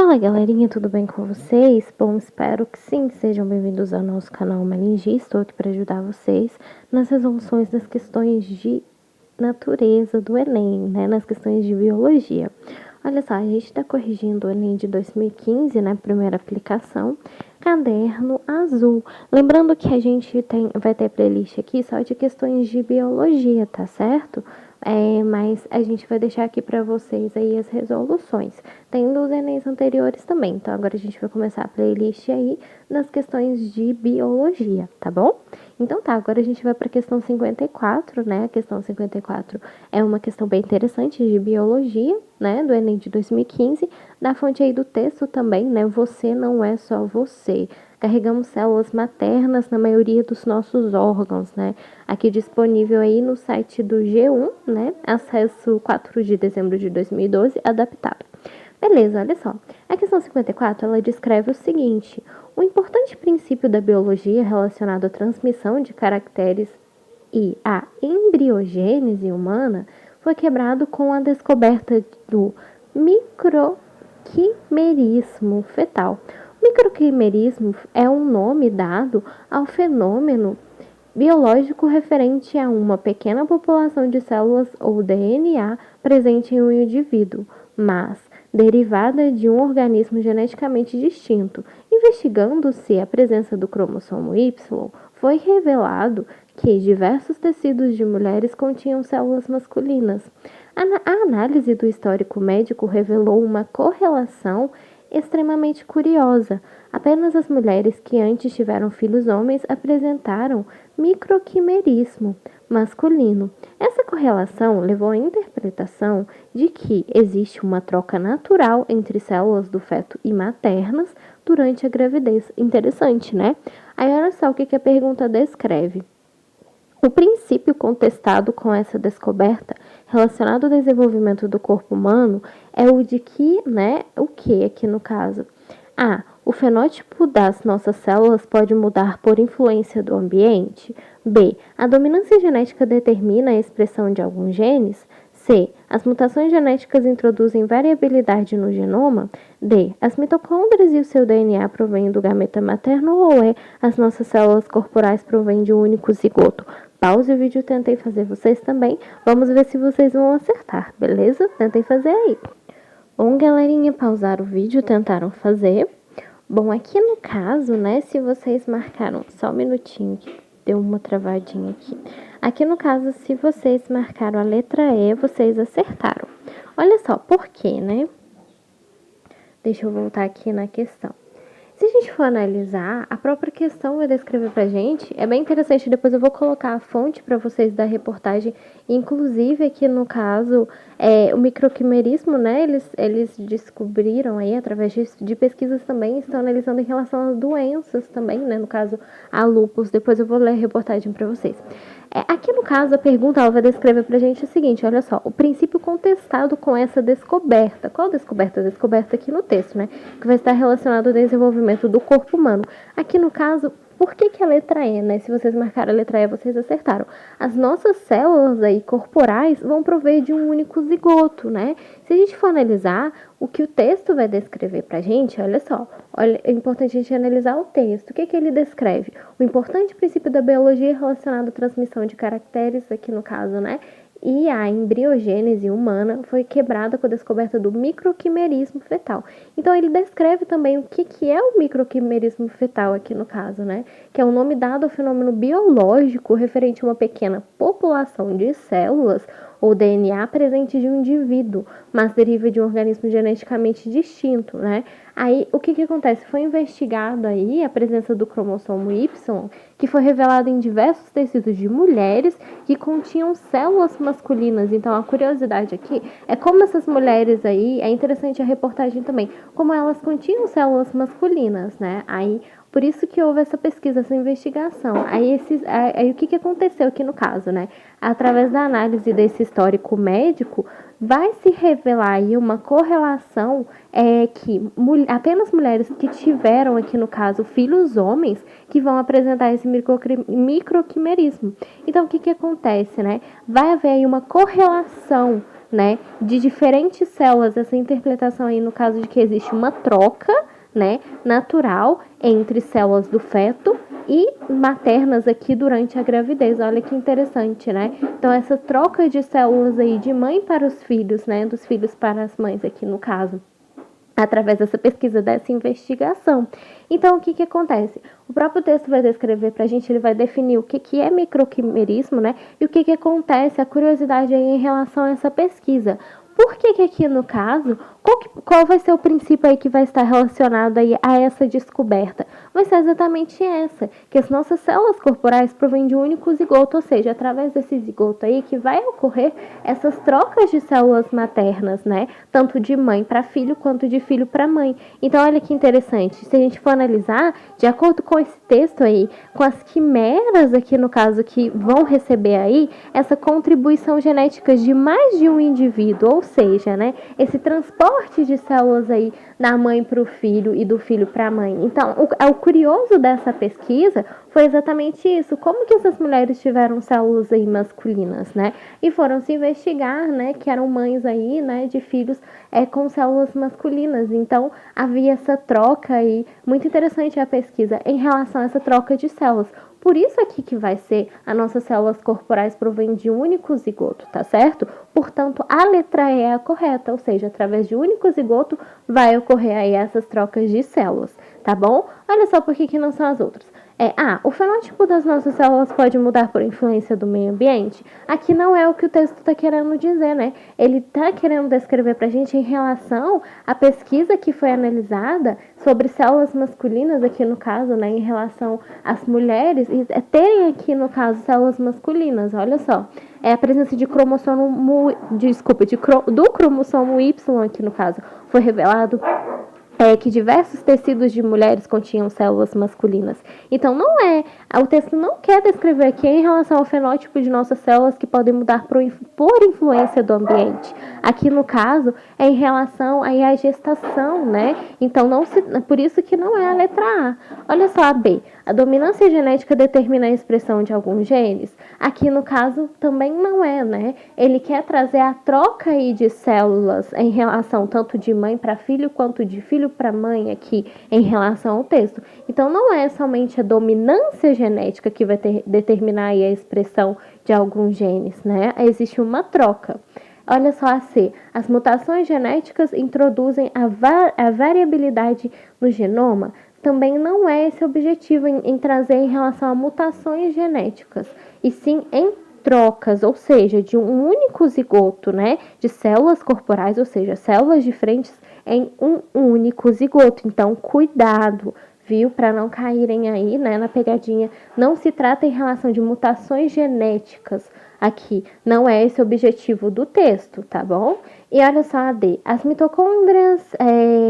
Fala galerinha, tudo bem com vocês? Bom, espero que sim, sejam bem-vindos ao nosso canal Meningi. Estou aqui para ajudar vocês nas resoluções das questões de natureza do Enem, né? Nas questões de biologia. Olha só, a gente está corrigindo o Enem de 2015, né? Primeira aplicação, caderno azul. Lembrando que a gente vai ter playlist aqui só de questões de biologia, tá certo? Mas a gente vai deixar aqui para vocês aí as resoluções. Tem dos Enems anteriores também. Então, agora a gente vai começar a playlist aí nas questões de biologia, tá bom? Então tá, agora a gente vai para a questão 54, né? A questão 54 é uma questão bem interessante de biologia, né? Do Enem de 2015, da fonte aí do texto também, né? Você não é só você. Carregamos células maternas na maioria dos nossos órgãos, né? Aqui disponível aí no site do G1, né? Acesso 4 de dezembro de 2012, adaptado. Beleza, olha só. A questão 54, ela descreve o seguinte: o importante princípio da biologia relacionado à transmissão de caracteres e à embriogênese humana foi quebrado com a descoberta do microquimerismo fetal. O microquimerismo é um nome dado ao fenômeno biológico referente a uma pequena população de células ou DNA presente em um indivíduo, mas derivada de um organismo geneticamente distinto. Investigando-se a presença do cromossomo Y, foi revelado que diversos tecidos de mulheres continham células masculinas. A análise do histórico médico revelou uma correlação extremamente curiosa. Apenas as mulheres que antes tiveram filhos homens apresentaram microquimerismo masculino. Essa correlação levou à interpretação de que existe uma troca natural entre células do feto e maternas durante a gravidez. Interessante, né? Aí olha só o que a pergunta descreve. O princípio contestado com essa descoberta, relacionado ao desenvolvimento do corpo humano, é o de que, né, o que aqui no caso? O fenótipo das nossas células pode mudar por influência do ambiente. B. A dominância genética determina a expressão de alguns genes. C. As mutações genéticas introduzem variabilidade no genoma. D. As mitocôndrias e o seu DNA provêm do gameta materno ou E. As nossas células corporais provêm de um único zigoto. Pause o vídeo, tentem fazer vocês também. Vamos ver se vocês vão acertar, beleza? Tentem fazer aí. Bom, galerinha, pausaram o vídeo, tentaram fazer. Bom, aqui no caso, né, se vocês marcaram, só um minutinho que deu uma travadinha aqui. Aqui no caso, se vocês marcaram a letra E, vocês acertaram. Olha só, por quê, né? Deixa eu voltar aqui na questão. Se a gente for analisar, a própria questão vai descrever pra gente, é bem interessante, depois eu vou colocar a fonte para vocês da reportagem, inclusive aqui no caso, o microquimerismo, né, eles descobriram aí, através de pesquisas também, estão analisando em relação às doenças também, né, no caso, a lúpus, depois eu vou ler a reportagem para vocês. Aqui no caso, a pergunta ela vai descrever pra gente o seguinte, olha só, o princípio contestado com essa descoberta. Qual descoberta? Descoberta aqui no texto, né? Que vai estar relacionado ao desenvolvimento do corpo humano. Aqui no caso, por que a letra E, né? Se vocês marcaram a letra E, vocês acertaram. As nossas células aí corporais vão prover de um único zigoto, né? Se a gente for analisar, o que o texto vai descrever pra gente, olha só, é importante a gente analisar o texto. O que ele descreve? O importante princípio da biologia relacionado à transmissão de caracteres, aqui no caso, né? E a embriogênese humana foi quebrada com a descoberta do microquimerismo fetal. Então, ele descreve também o que é o microquimerismo fetal aqui no caso, né? Que é um nome dado ao fenômeno biológico referente a uma pequena população de células ou DNA presente de um indivíduo, mas deriva de um organismo geneticamente distinto, né? Aí, o que acontece? Foi investigado aí a presença do cromossomo Y, que foi revelado em diversos tecidos de mulheres que continham células masculinas. Então, a curiosidade aqui é como essas mulheres aí, é interessante a reportagem também, como elas continham células masculinas, né? Aí, por isso que houve essa pesquisa, essa investigação. Aí o que aconteceu aqui no caso, né? Através da análise desse histórico médico, vai se revelar aí uma correlação que apenas mulheres que tiveram, aqui no caso, filhos homens, que vão apresentar esse microquimerismo. Então, o que acontece, né? Vai haver aí uma correlação né, de diferentes células, essa interpretação aí no caso de que existe uma troca, né, natural entre células do feto e maternas aqui durante a gravidez. Olha que interessante, né? Então, essa troca de células aí de mãe para os filhos, né, dos filhos para as mães aqui no caso, através dessa pesquisa, dessa investigação. Então, o que acontece? O próprio texto vai descrever para a gente, ele vai definir o que é microquimerismo, né? E o que acontece, a curiosidade aí em relação a essa pesquisa. Por que aqui no caso, qual vai ser o princípio aí que vai estar relacionado aí a essa descoberta? Vai ser exatamente essa, que as nossas células corporais provêm de um único zigoto, ou seja, através desse zigoto aí que vai ocorrer essas trocas de células maternas, né? Tanto de mãe para filho quanto de filho para mãe. Então, olha que interessante, se a gente for analisar, de acordo com esse texto aí, com as quimeras aqui no caso que vão receber aí essa contribuição genética de mais de um indivíduo, ou seja, né, esse transporte de células aí da mãe para o filho e do filho para a mãe. Então, o curioso dessa pesquisa foi exatamente isso, como que essas mulheres tiveram células aí masculinas, né, e foram se investigar, né, que eram mães aí, né, de filhos com células masculinas. Então, havia essa troca aí, muito interessante a pesquisa em relação a essa troca de células. Por isso aqui que vai ser, as nossas células corporais provém de um único zigoto, tá certo? Portanto, a letra E é a correta, ou seja, através de um único zigoto vai ocorrer aí essas trocas de células, tá bom? Olha só por que não são as outras. O fenótipo das nossas células pode mudar por influência do meio ambiente? Aqui não é o que o texto está querendo dizer, né? Ele está querendo descrever para a gente em relação à pesquisa que foi analisada sobre células masculinas, aqui no caso, né, em relação às mulheres, e terem aqui no caso células masculinas, olha só. A presença de cromossomo, do cromossomo Y aqui no caso, foi revelado que diversos tecidos de mulheres continham células masculinas. Então, o texto não quer descrever aqui em relação ao fenótipo de nossas células que podem mudar por influência do ambiente. Aqui, no caso, é em relação aí à gestação, né? Então, por isso que não é a letra A. Olha só a B. A dominância genética determina a expressão de alguns genes? Aqui, no caso, também não é, né? Ele quer trazer a troca aí de células em relação tanto de mãe para filho quanto de filho para mãe aqui em relação ao texto. Então, não é somente a dominância genética que vai determinar aí a expressão de alguns genes, né? Existe uma troca. Olha só a C. As mutações genéticas introduzem a variabilidade no genoma. Também não é esse o objetivo em trazer em relação a mutações genéticas, e sim em trocas, ou seja, de um único zigoto, né, de células corporais, ou seja, células diferentes em um único zigoto. Então, cuidado, viu, para não caírem aí, né, na pegadinha. Não se trata em relação de mutações genéticas aqui, não é esse o objetivo do texto, tá bom? E olha só a D. As mitocôndrias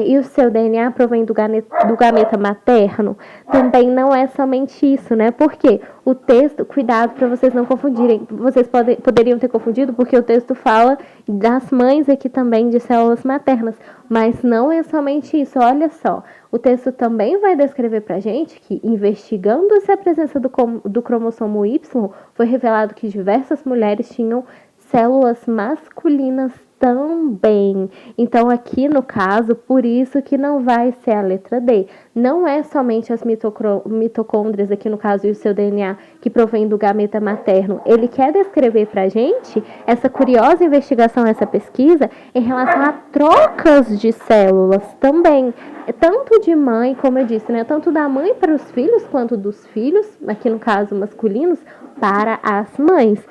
e o seu DNA provém do gameta materno? Também não é somente isso, né? Porque o texto, cuidado para vocês não confundirem. Vocês poderiam ter confundido porque o texto fala das mães aqui também de células maternas. Mas não é somente isso, olha só. O texto também vai descrever pra gente que, investigando-se a presença do cromossomo Y, foi revelado que diversas mulheres tinham células masculinas também. Então, aqui no caso, por isso que não vai ser a letra D. Não é somente as mitocôndrias, aqui no caso, e o seu DNA, que provém do gameta materno. Ele quer descrever pra gente essa curiosa investigação, essa pesquisa, em relação a trocas de células também. Tanto de mãe, como eu disse, né? Tanto da mãe para os filhos, quanto dos filhos, aqui no caso masculinos, para as mães.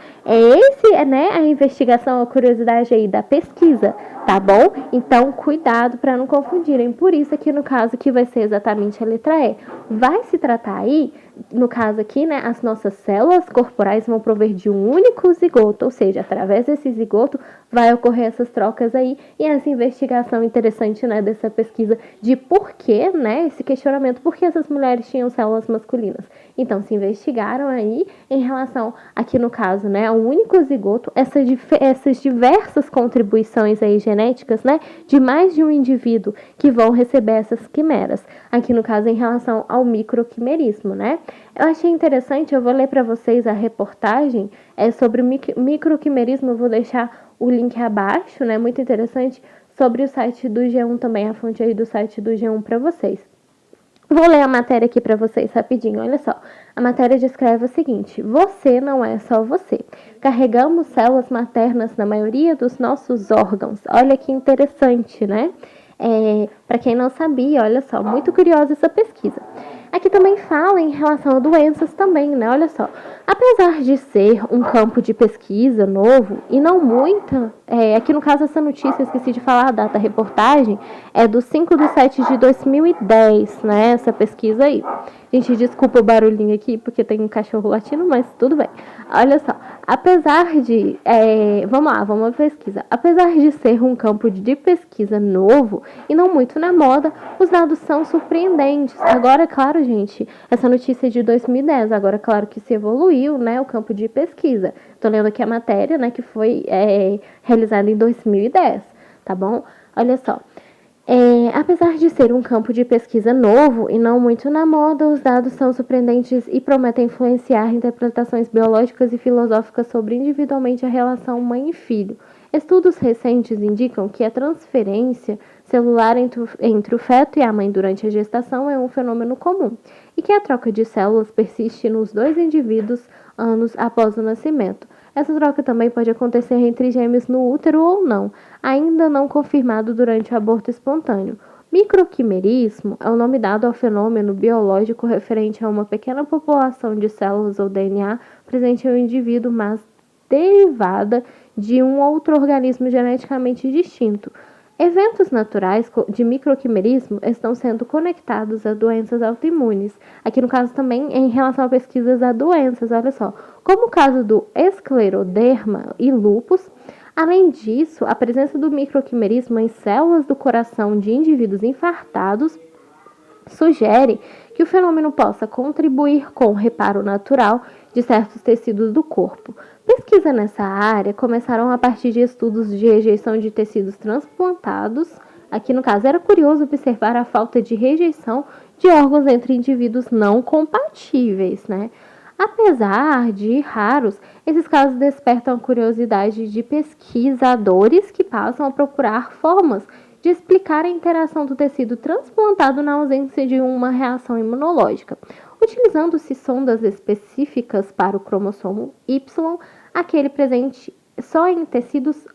Né, a investigação, a curiosidade aí da pesquisa, tá bom? Então, cuidado para não confundirem. Por isso aqui no caso que vai ser exatamente a letra E. Vai se tratar aí, no caso aqui, né, as nossas células corporais vão prover de um único zigoto, ou seja, através desse zigoto vai ocorrer essas trocas aí, e essa investigação interessante, né, dessa pesquisa de por que, né, esse questionamento, por que essas mulheres tinham células masculinas. Então, se investigaram aí em relação, aqui no caso, né, ao único zigoto, essas diversas contribuições aí genéticas, né, de mais de um indivíduo que vão receber essas quimeras. Aqui no caso, em relação ao microquimerismo, né. Eu achei interessante, eu vou ler para vocês a reportagem sobre o microquimerismo, eu vou deixar o link abaixo, né? Muito interessante, sobre o site do G1 também, a fonte aí do site do G1 para vocês. Vou ler a matéria aqui para vocês rapidinho, olha só. A matéria descreve o seguinte: você não é só você. Carregamos células maternas na maioria dos nossos órgãos. Olha que interessante, né? Para quem não sabia, olha só, muito curiosa essa pesquisa. Aqui também fala em relação a doenças também, né? Olha só. Apesar de ser um campo de pesquisa novo e não muita, aqui no caso essa notícia, esqueci de falar a data, a reportagem é do 5/7/2010, né? Essa pesquisa aí. Gente, desculpa o barulhinho aqui, porque tem um cachorro latindo, mas tudo bem. Olha só, apesar de... vamos lá, vamos à pesquisa. Apesar de ser um campo de pesquisa novo e não muito na moda, os dados são surpreendentes. Agora, claro, gente, essa notícia é de 2010, agora, claro que se evoluiu, né, o campo de pesquisa. Tô lendo aqui a matéria, né, que foi realizada em 2010, tá bom? Olha só. Apesar de ser um campo de pesquisa novo e não muito na moda, os dados são surpreendentes e prometem influenciar interpretações biológicas e filosóficas sobre individualmente a relação mãe e filho. Estudos recentes indicam que a transferência celular entre o feto e a mãe durante a gestação é um fenômeno comum e que a troca de células persiste nos dois indivíduos anos após o nascimento. Essa troca também pode acontecer entre gêmeos no útero ou não, ainda não confirmado durante o aborto espontâneo. Microquimerismo é o nome dado ao fenômeno biológico referente a uma pequena população de células ou DNA presente em um indivíduo, mas derivada de um outro organismo geneticamente distinto. Eventos naturais de microquimerismo estão sendo conectados a doenças autoimunes. Aqui no caso também em relação a pesquisas a doenças, olha só. Como o caso do escleroderma e lúpus. Além disso, a presença do microquimerismo em células do coração de indivíduos infartados sugere que o fenômeno possa contribuir com o reparo natural de certos tecidos do corpo. Pesquisas nessa área começaram a partir de estudos de rejeição de tecidos transplantados. Aqui, no caso, era curioso observar a falta de rejeição de órgãos entre indivíduos não compatíveis, né? Apesar de raros, esses casos despertam a curiosidade de pesquisadores que passam a procurar formas de explicar a interação do tecido transplantado na ausência de uma reação imunológica. Utilizando-se sondas específicas para o cromossomo Y, aquele presente só em tecidos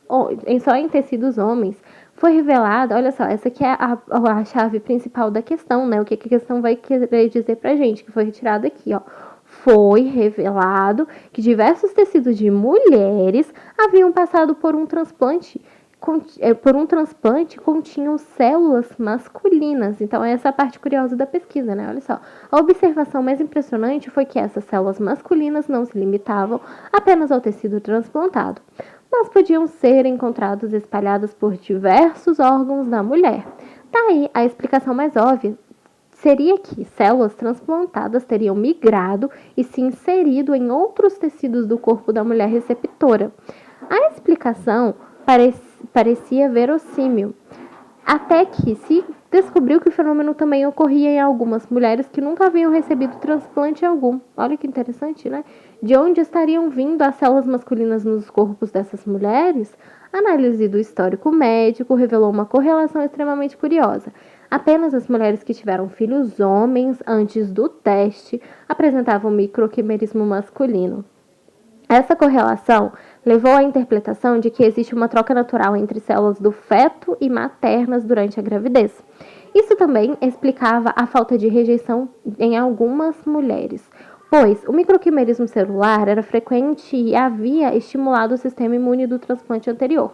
homens, foi revelado, olha só, essa aqui é a chave principal da questão, né? O que a questão vai querer dizer pra gente, que foi retirado aqui, ó. Foi revelado que diversos tecidos de mulheres haviam passado por um transplante continham células masculinas. Então, essa é a parte curiosa da pesquisa, né? Olha só. A observação mais impressionante foi que essas células masculinas não se limitavam apenas ao tecido transplantado, mas podiam ser encontradas espalhadas por diversos órgãos da mulher. Daí, a explicação mais óbvia seria que células transplantadas teriam migrado e se inserido em outros tecidos do corpo da mulher receptora. A explicação parecia verossímil, até que se descobriu que o fenômeno também ocorria em algumas mulheres que nunca haviam recebido transplante algum. Olha que interessante, né? De onde estariam vindo as células masculinas nos corpos dessas mulheres? A análise do histórico médico revelou uma correlação extremamente curiosa. Apenas as mulheres que tiveram filhos homens antes do teste apresentavam microquimerismo masculino. Essa correlação levou à interpretação de que existe uma troca natural entre células do feto e maternas durante a gravidez. Isso também explicava a falta de rejeição em algumas mulheres, pois o microquimerismo celular era frequente e havia estimulado o sistema imune do transplante anterior.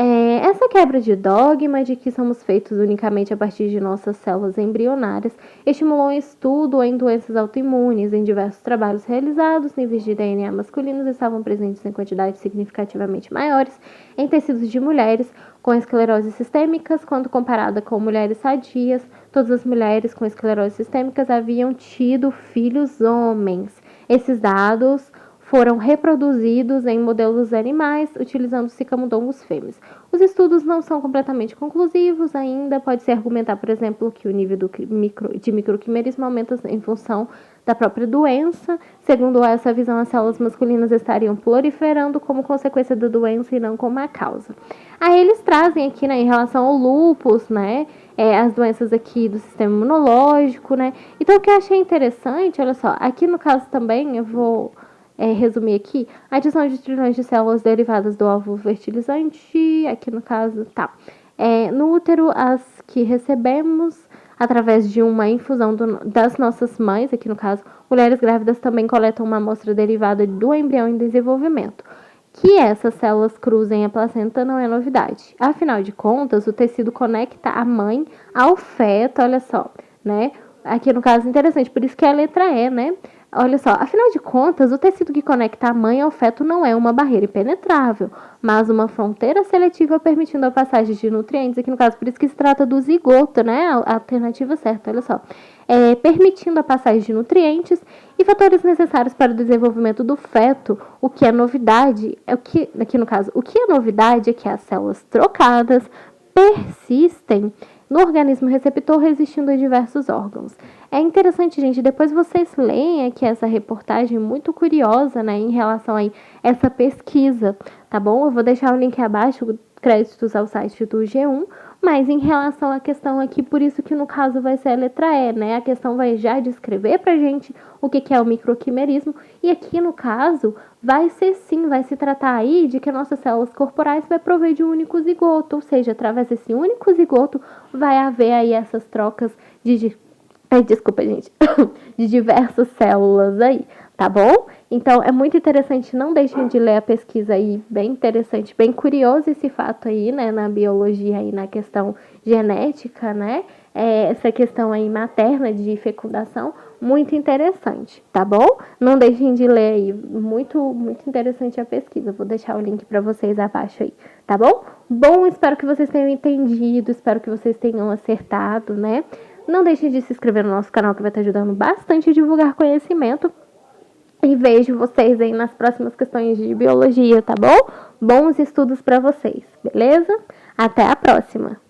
Essa quebra de dogma de que somos feitos unicamente a partir de nossas células embrionárias estimulou um estudo em doenças autoimunes. Em diversos trabalhos realizados, níveis de DNA masculinos estavam presentes em quantidades significativamente maiores em tecidos de mulheres com esclerose sistêmicas, quando comparada com mulheres sadias. Todas as mulheres com esclerose sistêmicas haviam tido filhos homens. Esses dados foram reproduzidos em modelos animais utilizando-se camundongos fêmeas. Os estudos não são completamente conclusivos ainda, pode-se argumentar, por exemplo, que o nível de microquimerismo aumenta em função da própria doença. Segundo essa visão, as células masculinas estariam proliferando como consequência da doença e não como a causa. Aí eles trazem aqui, né, em relação ao lúpus, né, as doenças aqui do sistema imunológico, né. Então, o que eu achei interessante, olha só, aqui no caso também, eu vou resumir aqui, a adição de trilhões de células derivadas do óvulo fertilizante, aqui no caso, tá. No útero, as que recebemos através de uma infusão das nossas mães, aqui no caso, mulheres grávidas também coletam uma amostra derivada do embrião em desenvolvimento. Que essas células cruzem a placenta não é novidade. Afinal de contas, o tecido conecta a mãe ao feto, olha só, né? Aqui no caso, interessante, por isso que é a letra E, né? Olha só, afinal de contas, o tecido que conecta a mãe ao feto não é uma barreira impenetrável, mas uma fronteira seletiva permitindo a passagem de nutrientes, aqui no caso, por isso que se trata do zigoto, né? A alternativa certa, olha só. Permitindo a passagem de nutrientes e fatores necessários para o desenvolvimento do feto. O que é novidade, aqui no caso, o que é novidade é que as células trocadas persistem no organismo receptor, resistindo a diversos órgãos. É interessante, gente, depois vocês leem aqui essa reportagem muito curiosa, né, em relação a essa pesquisa, tá bom? Eu vou deixar o link abaixo, créditos ao site do G1, mas em relação à questão aqui, por isso que no caso vai ser a letra E, né? A questão vai já descrever pra gente o que é o microquimerismo, e aqui no caso vai ser sim, vai se tratar aí de que nossas células corporais vai prover de um único zigoto, ou seja, através desse único zigoto vai haver aí essas trocas desculpa, gente, de diversas células aí, tá bom? Então, é muito interessante, não deixem de ler a pesquisa aí, bem interessante, bem curioso esse fato aí, né, na biologia e na questão genética, né, essa questão aí materna de fecundação, muito interessante, tá bom? Não deixem de ler aí, muito, muito interessante a pesquisa, vou deixar o link para vocês abaixo aí, tá bom? Bom, espero que vocês tenham entendido, espero que vocês tenham acertado, né? Não deixem de se inscrever no nosso canal, que vai estar ajudando bastante a divulgar conhecimento. E vejo vocês aí nas próximas questões de biologia, tá bom? Bons estudos para vocês, beleza? Até a próxima!